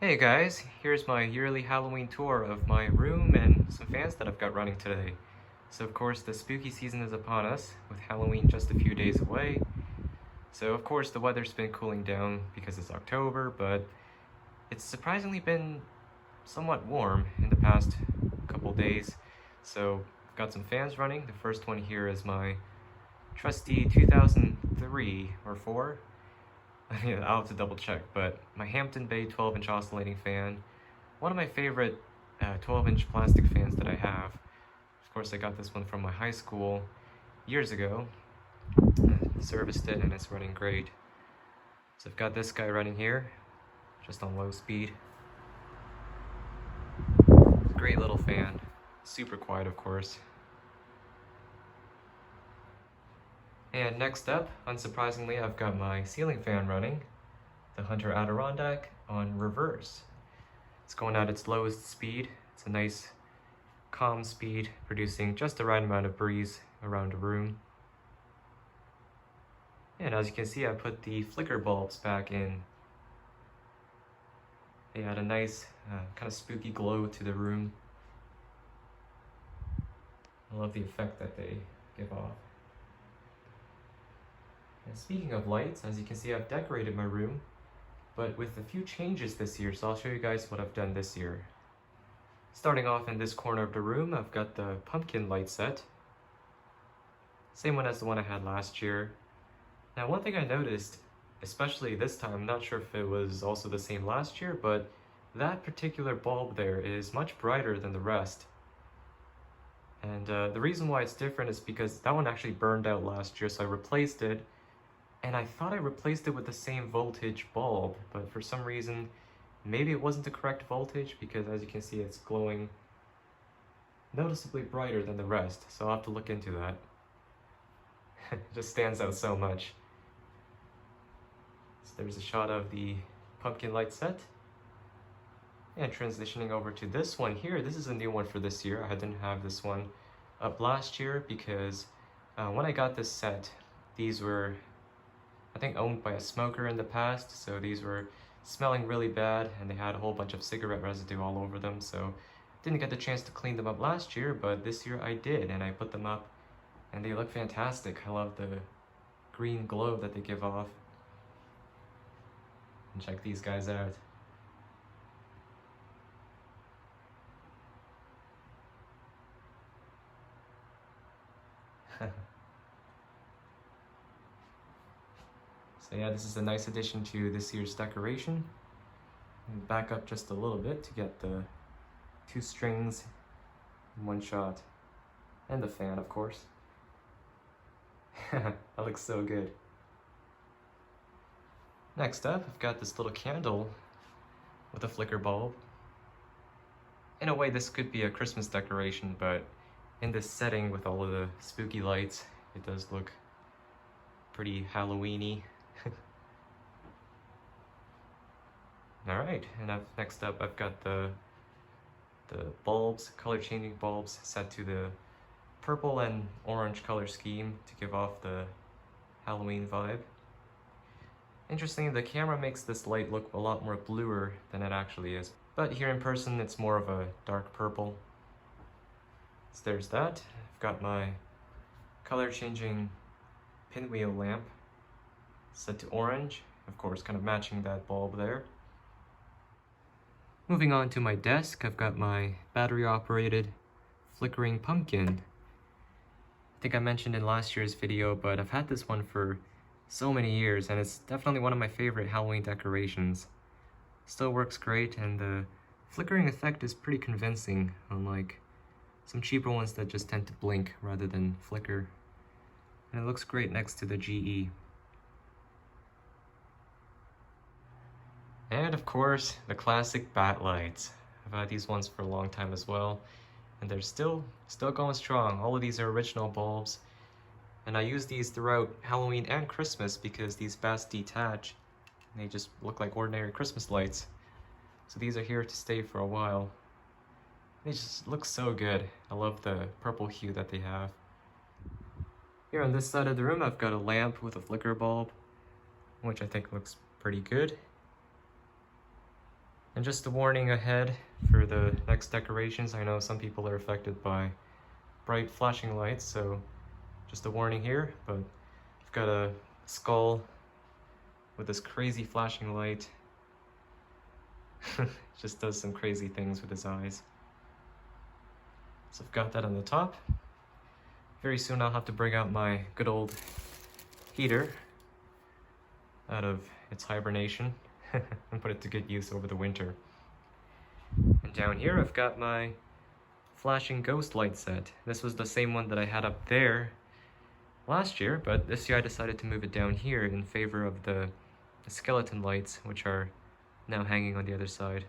Hey guys, here's my yearly Halloween tour of my room and some fans that I've got running today. So of course the spooky season is upon us, with Halloween just a few days away. So of course the weather's been cooling down because it's October, but it's surprisingly been somewhat warm in the past couple days. So I've got some fans running. The first one here is my trusty 2003 or 4. Yeah, I'll have to double check, but my Hampton Bay 12-inch oscillating fan, one of my favorite 12-inch plastic fans that I have. Of course, I got this one from my high school years ago. Serviced it and it's running great. So I've got this guy running here, just on low speed. Great little fan, super quiet of course. And next up, unsurprisingly, I've got my ceiling fan running, the Hunter Adirondack on reverse. It's going at its lowest speed. It's a nice calm speed, producing just the right amount of breeze around the room. And as you can see, I put the flicker bulbs back in. They add a nice kind of spooky glow to the room. I love the effect that they give off. And speaking of lights, as you can see, I've decorated my room, but with a few changes this year, so I'll show you guys what I've done this year. Starting off in this corner of the room, I've got the pumpkin light set. Same one as the one I had last year. Now, one thing I noticed, especially this time, I'm not sure if it was also the same last year, but that particular bulb there is much brighter than the rest. And the reason why it's different is because that one actually burned out last year, so I replaced it. And I thought I replaced it with the same voltage bulb, but for some reason, maybe it wasn't the correct voltage, because as you can see, it's glowing noticeably brighter than the rest, so I'll have to look into that. It just stands out so much. So there's a shot of the pumpkin light set. And transitioning over to this one here, this is a new one for this year. I didn't have this one up last year because when I got this set, these were, I think, owned by a smoker in the past, so these were smelling really bad and they had a whole bunch of cigarette residue all over them, so didn't get the chance to clean them up last year, but this year I did, and I put them up and they look fantastic. I love the green glow that they give off. And check these guys out. So yeah, this is a nice addition to this year's decoration. Back up just a little bit to get the 2 strings in one shot. And the fan, of course. That looks so good. Next up, I've got this little candle with a flicker bulb. In a way, this could be a Christmas decoration, but in this setting with all of the spooky lights, it does look pretty Halloween-y. Alright, and next up I've got the bulbs, color-changing bulbs, set to the purple and orange color scheme to give off the Halloween vibe. Interestingly, the camera makes this light look a lot more bluer than it actually is, but here in person it's more of a dark purple. So there's that. I've got my color-changing pinwheel lamp set to orange, of course kind of matching that bulb there. Moving on to my desk, I've got my battery-operated flickering pumpkin. I think I mentioned in last year's video, but I've had this one for so many years, and it's definitely one of my favorite Halloween decorations. Still works great, and the flickering effect is pretty convincing, unlike some cheaper ones that just tend to blink rather than flicker. And it looks great next to the GE. And of course, the classic bat lights. I've had these ones for a long time as well, and they're still going strong. All of these are original bulbs, and I use these throughout Halloween and Christmas because these bats detach, and they just look like ordinary Christmas lights. So these are here to stay for a while. They just look so good. I love the purple hue that they have. Here on this side of the room, I've got a lamp with a flicker bulb, which I think looks pretty good. And just a warning ahead for the next decorations. I know some people are affected by bright flashing lights, so just a warning here, but I've got a skull with this crazy flashing light. Just does some crazy things with his eyes. So I've got that on the top. Very soon I'll have to bring out my good old heater out of its hibernation and put it to good use over the winter. And down here I've got my flashing ghost light set. This was the same one that I had up there last year, but this year I decided to move it down here in favor of the skeleton lights, which are now hanging on the other side.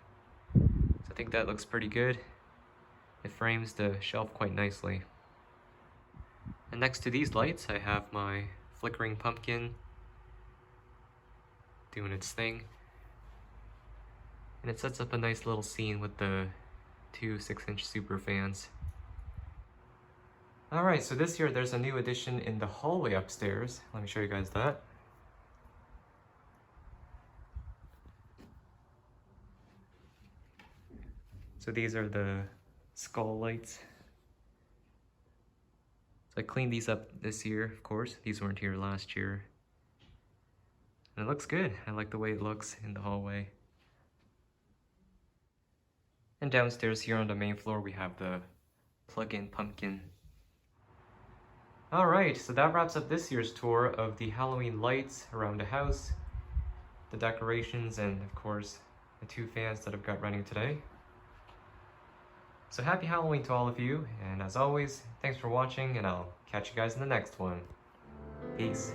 So I think that looks pretty good. It frames the shelf quite nicely. And next to these lights I have my flickering pumpkin doing its thing. And it sets up a nice little scene with the two 6-inch super fans. Alright, so this year there's a new addition in the hallway upstairs. Let me show you guys that. So these are the skull lights. So I cleaned these up this year, of course. These weren't here last year. And it looks good. I like the way it looks in the hallway. And downstairs here on the main floor we have the plug-in pumpkin. Alright, so that wraps up this year's tour of the Halloween lights around the house, the decorations, and of course the two fans that I've got running today. So happy Halloween to all of you, and as always, thanks for watching, and I'll catch you guys in the next one. Peace.